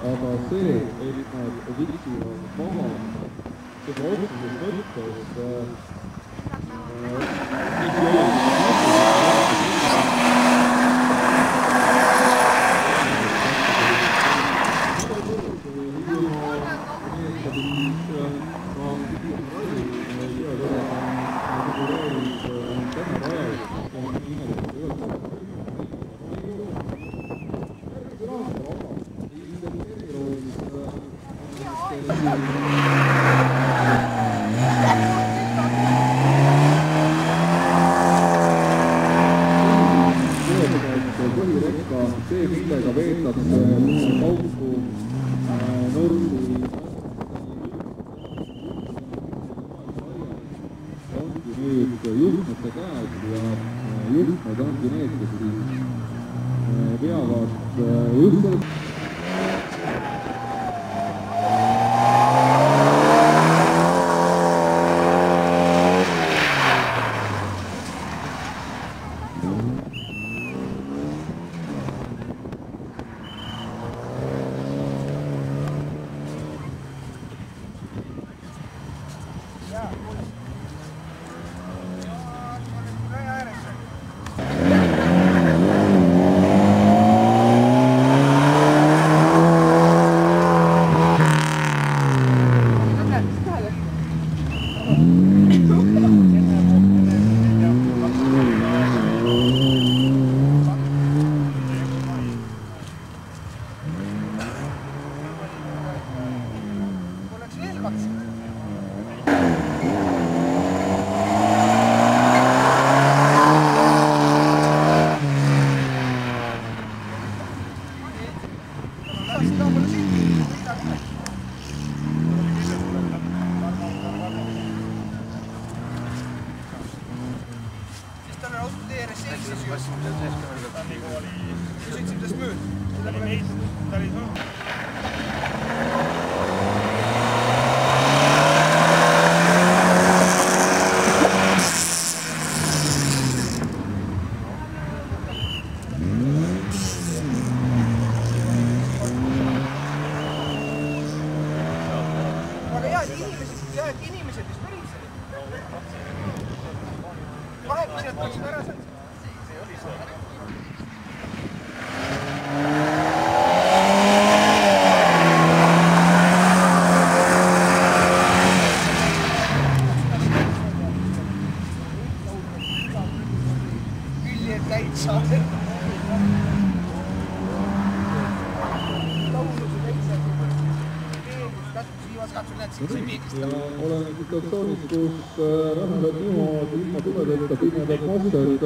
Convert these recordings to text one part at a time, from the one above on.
aga see, et nad vitsivad maha seda otsuses võttes see, millega veetakse kaupu nurmi ongi nüüd juhtmete käes ja juhtmed ongi need, kes siis veavad just selle inimesed, mis tulid seal. Vahetused võtsid ära sealt. See oli see. Küljed täitsa. Ja olen situatsioonis, kus lähevad niimoodi ilma tuledeta pimedad massed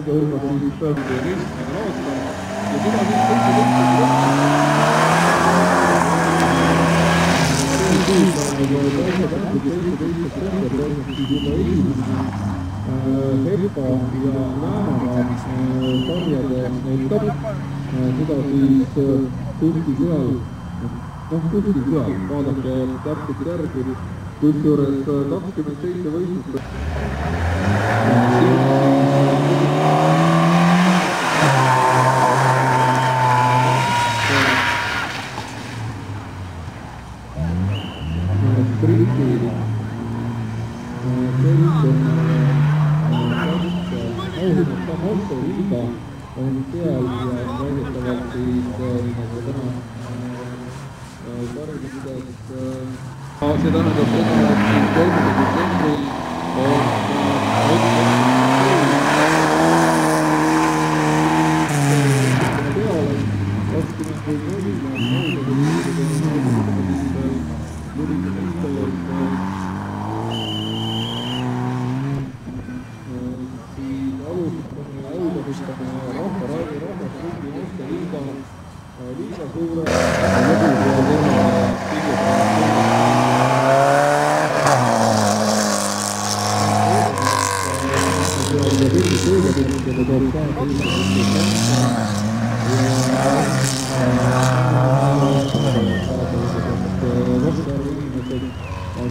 hõlmad siis päevade keskmine laata ja seda HEPA ja Läänemaa sarjade etapp, seda siis kuskil seal kuskil seal, vaadake täpselt järgi, kusjuures 27 võistlust. Spriti auhinnata motoriga on seal ja väidetavalt siis nagu täna see tähendab seda, et 3. detsembril on peale 20.04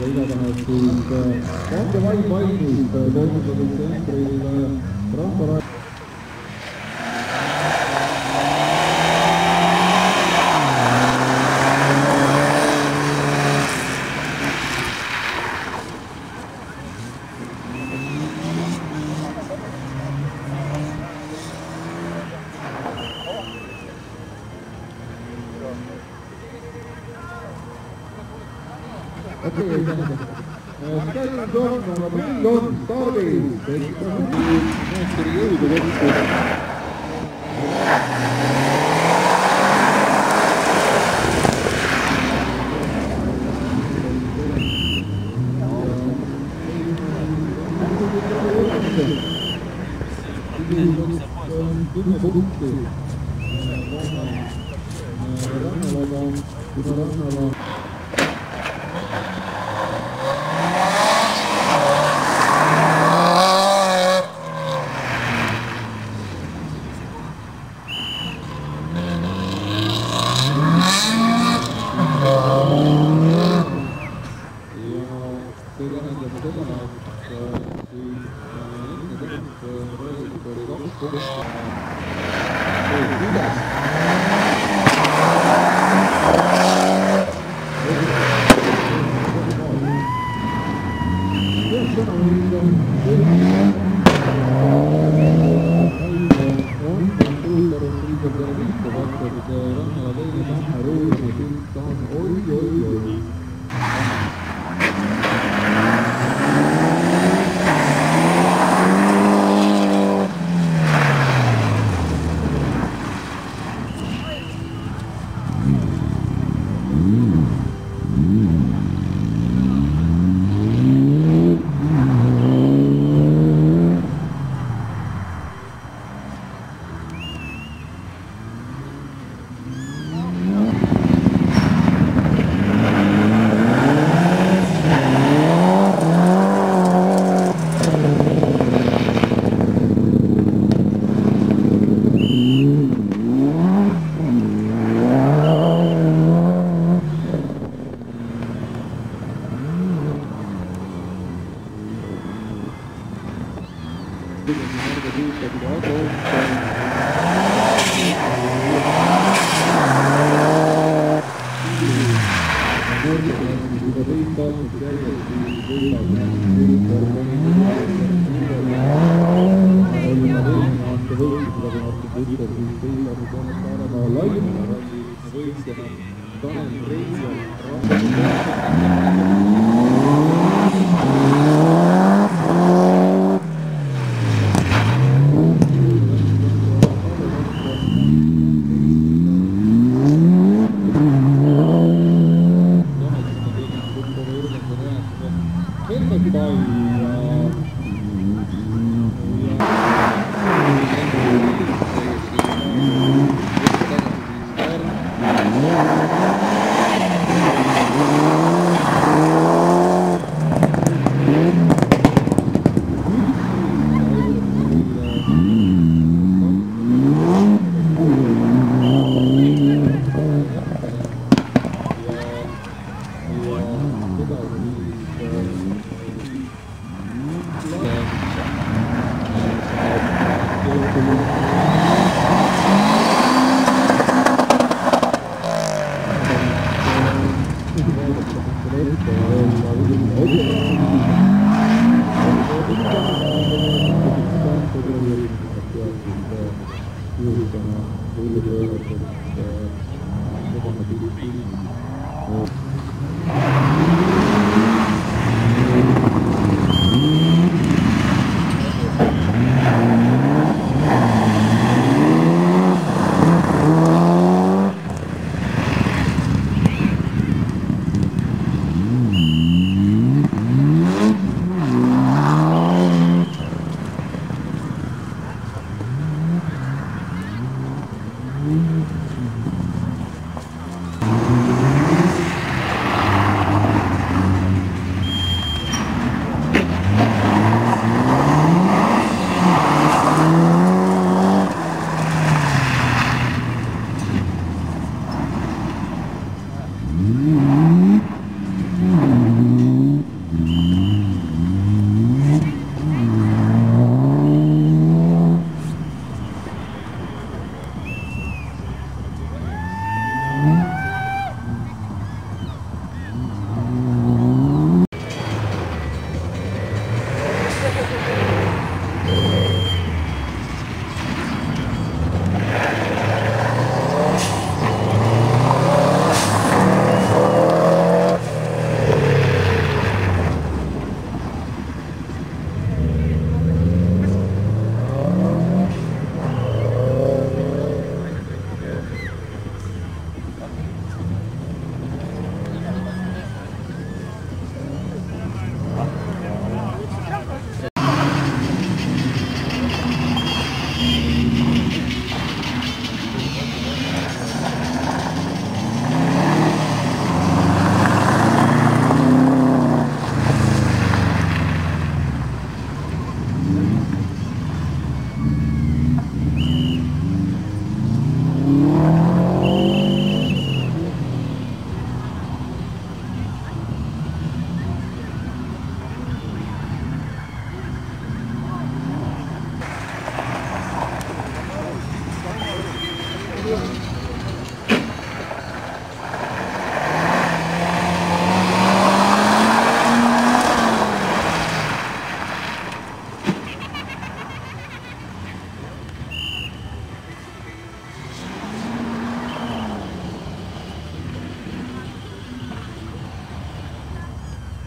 igatahes siis Valge Vaim valmis 3. detsembril rahvaraadi. Okei, käinud on, aga meil on stardis, meesteri jõudu kokku. Kümme punkti. Rannalaga. See tähendab seda, et oli 2 punkti. Kuidas?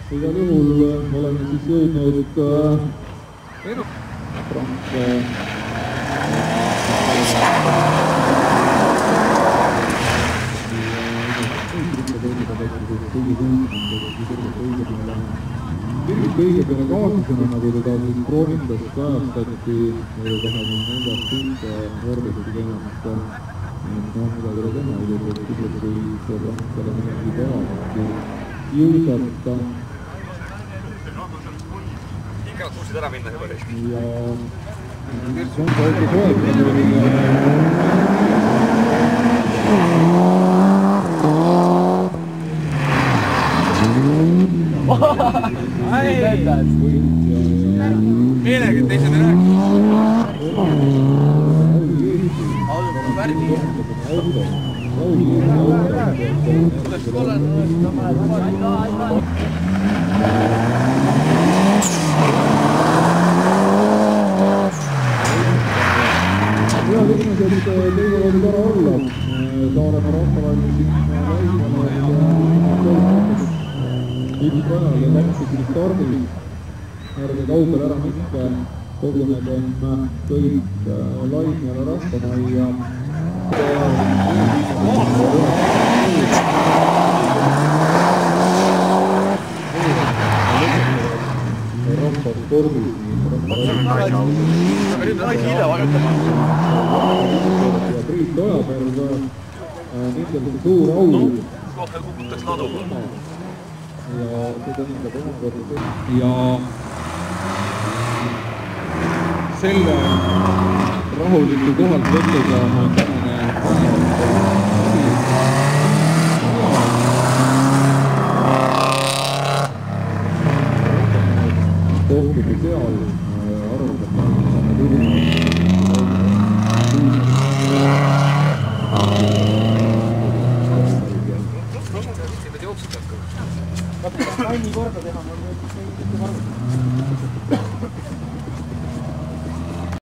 igal juhul oleme siis jõudnud kõige peale kaaslasena, nagu teda siis Kroonindas kajastati 24. pilte vormised tegemist midagi ei teha, ilmselt kindlasti see praktale midagi peavadki jõusata. Ikka kuulsid ära minna juba risk. Ja see on ka õige soetamine. Meelega, et teised ei räägi. Ja liikmesed, teil oli tore olla. Saaremaa rahvavalmis Tiitrajal ja lapsikil stardil. Ärge kaugel ära mitte, kogunegem kõik Laismäele rahvamajja. Rahvaspordis ja Priit Ojaberg, nendel see suur au. Kohvel kukutaks ladu. Ja see tähendab omakorda ja selle rahuliku kohalt võttega on tänane kohtume seal Kanni korda teha, ma võin mitte vargu.